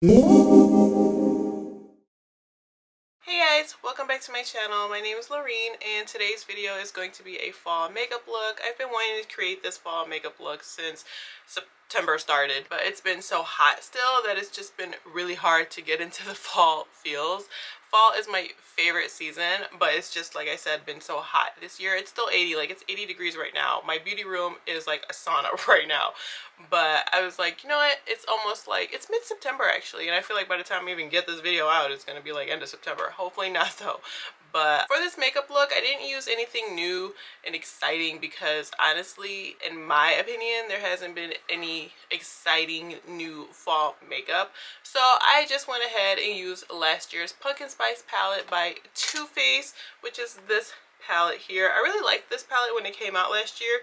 Hey guys, welcome back to my channel. My name is Lorrien and today's video is going to be a fall makeup look. I've been wanting to create this fall makeup look since September started, but it's been so hot still that it's just been really hard to get into the fall feels. Fall is my favorite season, but it's just, like I said, been so hot this year. It's still 80, like it's 80 degrees right now. My beauty room is like a sauna right now. But I was like, you know what? It's almost like, it's mid-September actually, and I feel like by the time I even get this video out, it's gonna be like end of September. Hopefully not though. But for this makeup look, I didn't use anything new and exciting because honestly, in my opinion, there hasn't been any exciting new fall makeup. So I just went ahead and used last year's Pumpkin Spice palette by Too Faced, which is this palette here. I really liked this palette when it came out last year,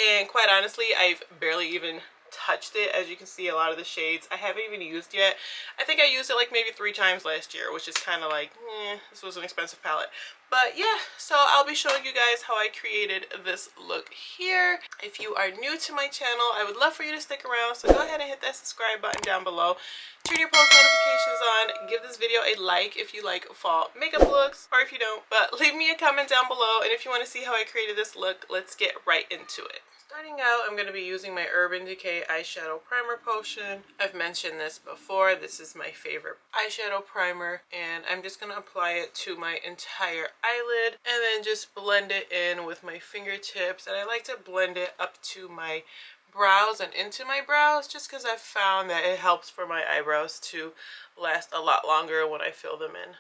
and quite honestly, I've barely even touched it. As you can see, a lot of the shades I haven't even used yet. I think I used it like maybe 3 times last year, which is kind of like, this was an expensive palette. But yeah, so I'll be showing you guys how I created this look here. If you are new to my channel, I would love for you to stick around, so go ahead and hit that subscribe button down below. Turn your post notifications on. Give this video a like if you like fall makeup looks, or if you don't. But leave me a comment down below, and if you want to see how I created this look, let's get right into it. Starting out, I'm going to be using my Urban Decay eyeshadow primer potion. I've mentioned this before. This is my favorite eyeshadow primer, and I'm just going to apply it to my entire eyelid and then just blend it in with my fingertips. And I like to blend it up to my brows and into my brows just because I've found that it helps for my eyebrows to last a lot longer when I fill them in.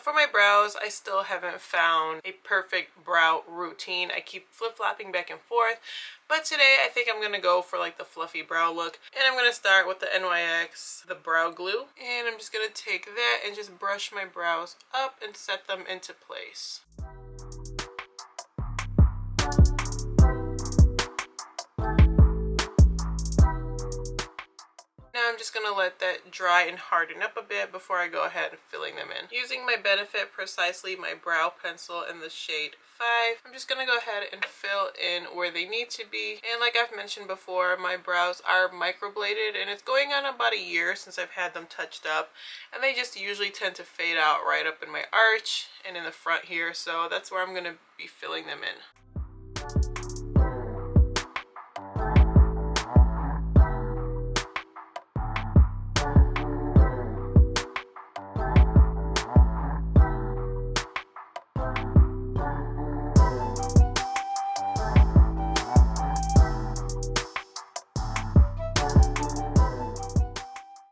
For my brows, I still haven't found a perfect brow routine. I keep flip-flopping back and forth, but today I think I'm going to go for like the fluffy brow look. And I'm going to start with the NYX, the brow glue. And I'm just going to take that and just brush my brows up and set them into place. Now I'm just going to let that dry and harden up a bit before I go ahead and filling them in. Using my Benefit Precisely my brow pencil in the shade 5, I'm just going to go ahead and fill in where they need to be. And like I've mentioned before, my brows are microbladed, and it's going on about a year since I've had them touched up, and they just usually tend to fade out right up in my arch and in the front here, so that's where I'm going to be filling them in.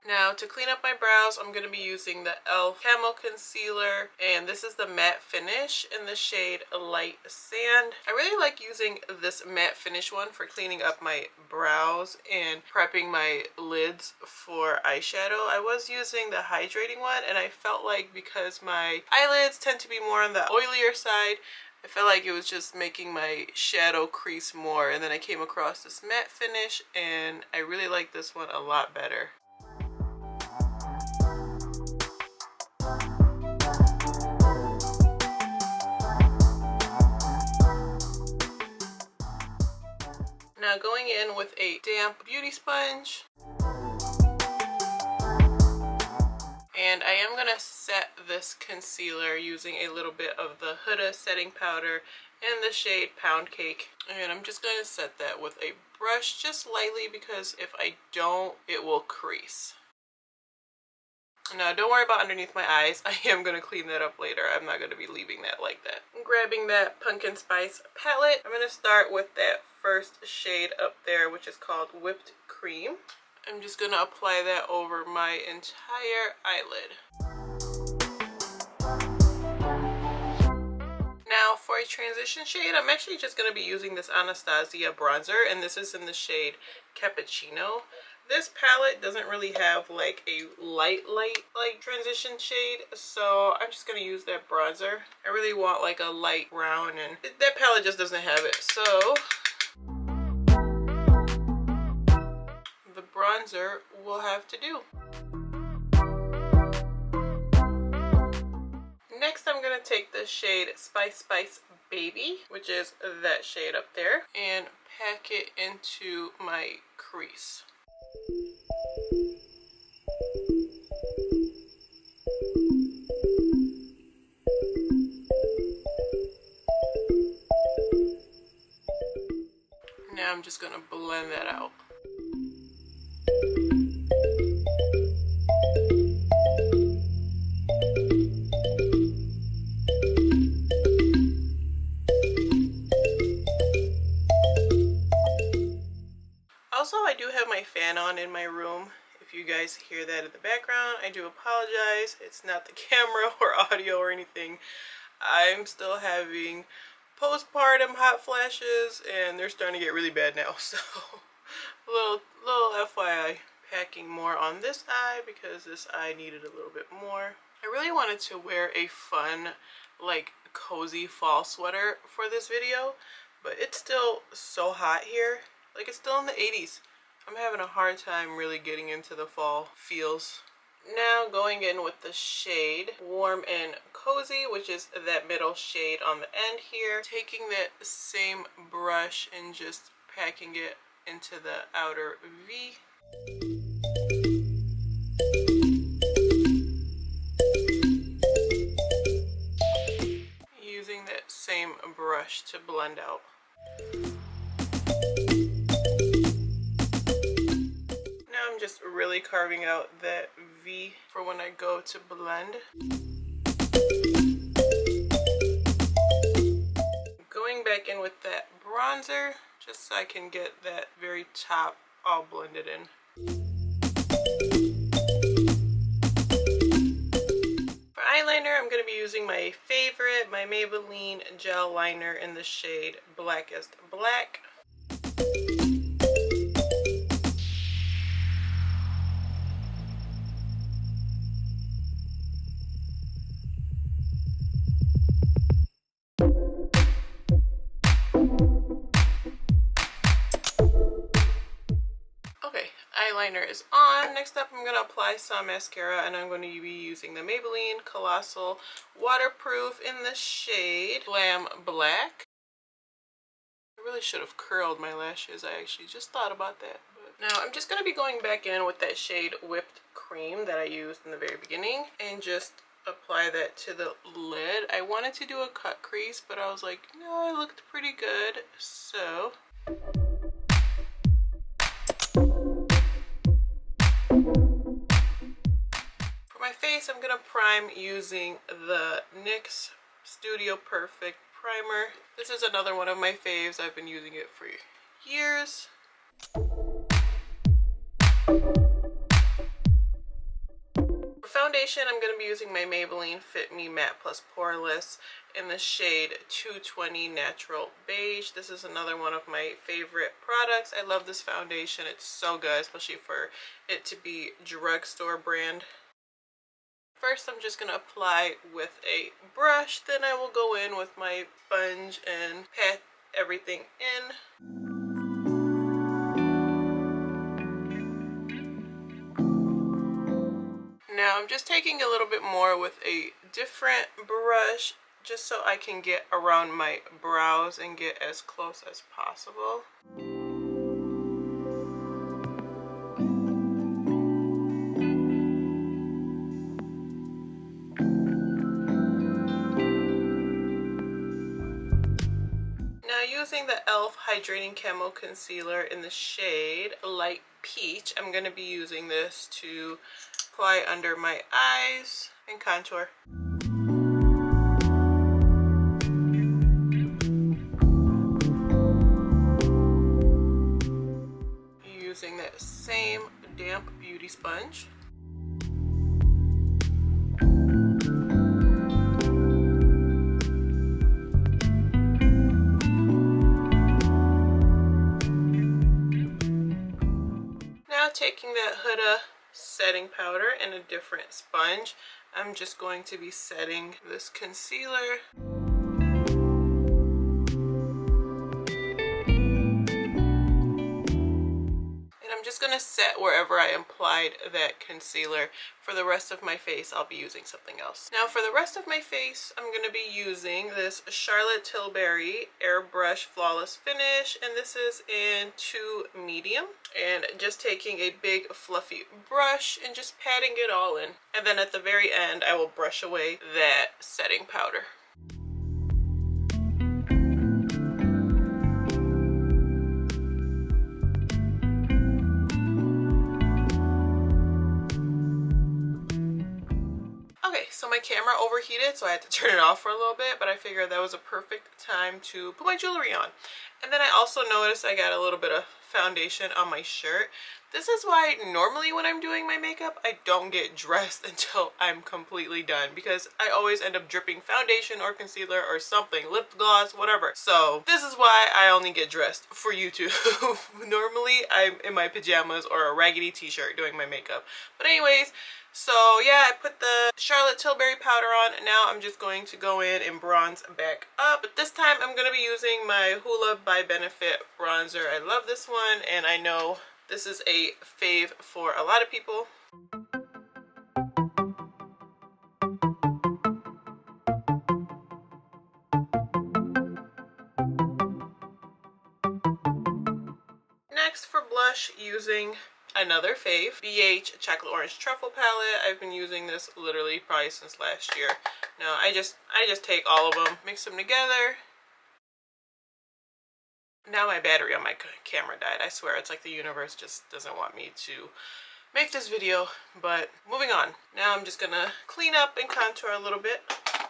Now to clean up my brows, I'm going to be using the e.l.f. Camo Concealer, and this is the matte finish in the shade Light Sand. I really like using this matte finish one for cleaning up my brows and prepping my lids for eyeshadow. I was using the hydrating one, and I felt like because my eyelids tend to be more on the oilier side, I felt like it was just making my shadow crease more, and then I came across this matte finish and I really like this one a lot better. Now going in with a damp beauty sponge, and I am going to set this concealer using a little bit of the Huda setting powder in the shade Pound Cake, and I'm just going to set that with a brush just lightly because if I don't, it will crease. Now don't worry about underneath my eyes. I am going to clean that up later. I'm not going to be leaving that like that. I'm grabbing that Pumpkin Spice palette. I'm going to start with that first shade up there, which is called Whipped Cream. I'm just going to apply that over my entire eyelid. Now for a transition shade, I'm actually just going to be using this Anastasia bronzer, and this is in the shade Cappuccino. This palette doesn't really have like a light transition shade, so I'm just going to use that bronzer. I really want like a light brown, and that palette just doesn't have it, so the bronzer will have to do. Next I'm going to take the shade Spice Baby, which is that shade up there, and pack it into my crease. Now I'm just going to blend that out. Also, I do have my fan on in my room. If you guys hear that in the background, I do apologize. It's not the camera or audio or anything. I'm still having postpartum hot flashes and they're starting to get really bad now. So little FYI, packing more on this eye because this eye needed a little bit more. I really wanted to wear a fun, like cozy fall sweater for this video, but it's still so hot here. Like, it's still in the 80s. I'm having a hard time really getting into the fall feels. Now going in with the shade Warm and Cozy, which is that middle shade on the end here. Taking that same brush and just packing it into the outer V. Using that same brush to blend out. Now I'm just really carving out that V for when I go to blend. Going back in with that bronzer just so I can get that very top all blended in. For eyeliner, I'm going to be using my favorite, my Maybelline gel liner in the shade Blackest Black. Eyeliner is on. Next up, I'm going to apply some mascara, and I'm going to be using the Maybelline Colossal Waterproof in the shade Glam Black. I really should have curled my lashes. I actually just thought about that. But now I'm just going to be going back in with that shade Whipped Cream that I used in the very beginning and just apply that to the lid. I wanted to do a cut crease, but I was like, no, it looked pretty good. So my face, I'm going to prime using the NYX Studio Perfect Primer. This is another one of my faves. I've been using it for years. For foundation, I'm going to be using my Maybelline Fit Me Matte Plus Poreless in the shade 220 Natural Beige. This is another one of my favorite products. I love this foundation. It's so good, especially for it to be drugstore brand. First, I'm just going to apply with a brush, then I will go in with my sponge and pat everything in. Now, I'm just taking a little bit more with a different brush, just so I can get around my brows and get as close as possible. Using the e.l.f. Hydrating Camo Concealer in the shade Light Peach, I'm going to be using this to apply under my eyes and contour. Using that same damp beauty sponge. Taking that Huda setting powder and a different sponge, I'm just going to be setting this concealer. And I'm just just going to set wherever I applied that concealer. For the rest of my face, I'll be using something else. Now for the rest of my face, I'm going to be using this Charlotte Tilbury Airbrush Flawless Finish, and this is in 2 medium. And just taking a big fluffy brush and just patting it all in. And then at the very end, I will brush away that setting powder. Okay, so my camera overheated, so I had to turn it off for a little bit, but I figured that was a perfect time to put my jewelry on. And then I also noticed I got a little bit of foundation on my shirt. This is why normally when I'm doing my makeup, I don't get dressed until I'm completely done, because I always end up dripping foundation or concealer or something, lip gloss, whatever. So this is why I only get dressed for YouTube. Normally I'm in my pajamas or a raggedy t-shirt doing my makeup. But anyways, so yeah, I put the Charlotte Tilbury powder on, and now I'm just going to go in and bronze back up. But this time I'm going to be using my Hoola by Benefit bronzer. I love this one, and I know this is a fave for a lot of people. Next for blush, using another fave, BH Chocolate Orange Truffle Palette. I've been using this literally probably since last year. Now I just take all of them, mix them together. Now my battery on my camera died. I swear, it's like the universe just doesn't want me to make this video. But moving on. Now I'm just gonna clean up and contour a little bit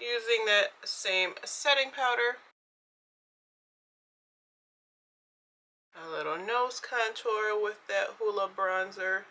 using that same setting powder. A little nose contour with that Hoola bronzer.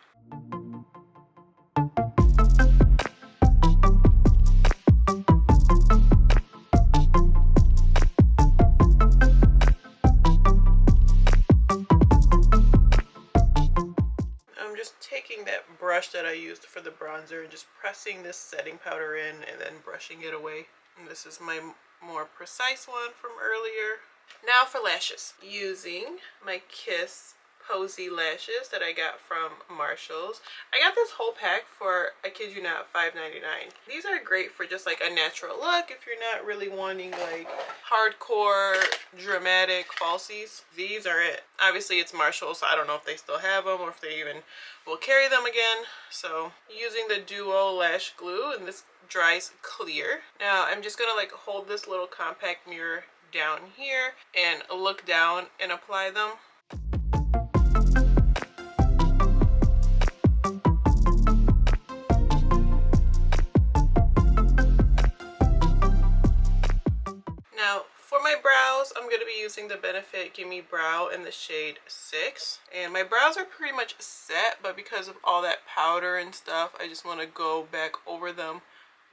I'm just taking that brush that I used for the bronzer and just pressing this setting powder in and then brushing it away. And this is my more precise one from earlier. Now for lashes, using my Kiss Posy lashes that I got from Marshall's. I got this whole pack for, I kid you not, $5.99. These are great for just like a natural look if you're not really wanting like hardcore dramatic falsies. These are it. Obviously it's Marshall's, so I don't know if they still have them or if they even will carry them again. So using the Duo Lash Glue, and this dries clear. Now I'm just gonna like hold this little compact mirror down here and look down and apply them. Now for my brows, I'm going to be using the Benefit Gimme Brow in the shade 6. And my brows are pretty much set, but because of all that powder and stuff, I just want to go back over them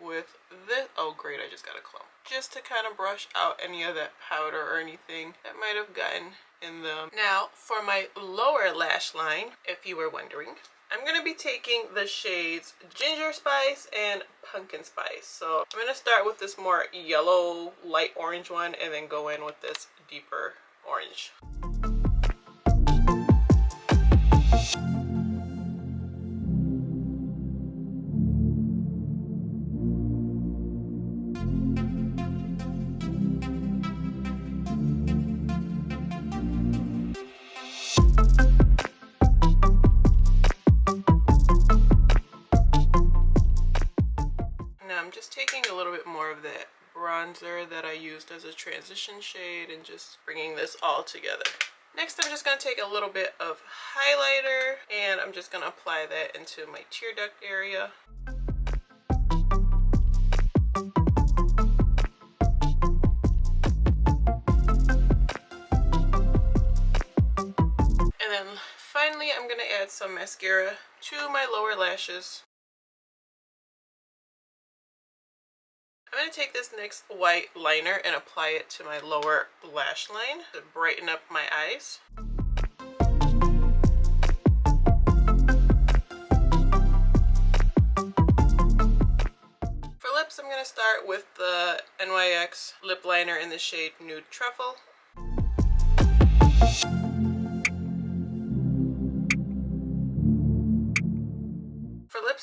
with this. Oh great, I just got a clump. Just to kind of brush out any of that powder or anything that might have gotten in them. Now for my lower lash line, if you were wondering, I'm going to be taking the shades Ginger Spice and Pumpkin Spice. So I'm going to start with this more yellow light orange one and then go in with this deeper orange. Taking a little bit more of that bronzer that I used as a transition shade and just bringing this all together. Next, I'm just going to take a little bit of highlighter and I'm just going to apply that into my tear duct area. And then finally, I'm going to add some mascara to my lower lashes. I'm going to take this NYX white liner and apply it to my lower lash line to brighten up my eyes. For lips, I'm going to start with the NYX lip liner in the shade Nude Truffle.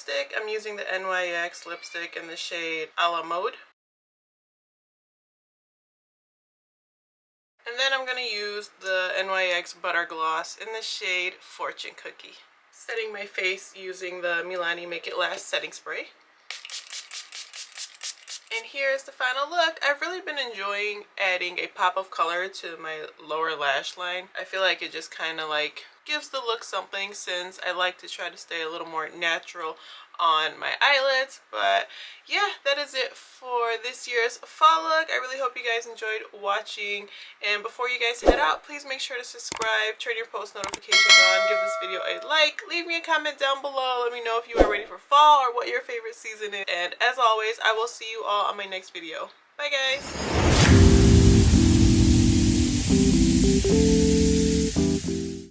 lipstick. I'm using the NYX lipstick in the shade a la mode. And then I'm going to use the NYX Butter Gloss in the shade Fortune Cookie. Setting my face using the Milani Make It Last setting spray. And here's the final look. I've really been enjoying adding a pop of color to my lower lash line. I feel like it just kind of like gives the look something, since I like to try to stay a little more natural on my eyelids. But yeah, that is it for this year's fall look. I really hope you guys enjoyed watching, and before you guys head out, please make sure to subscribe, turn your post notifications on, give this video a like, leave me a comment down below, let me know if you are ready for fall or what your favorite season is, and as always, I will see you all on my next video. Bye guys!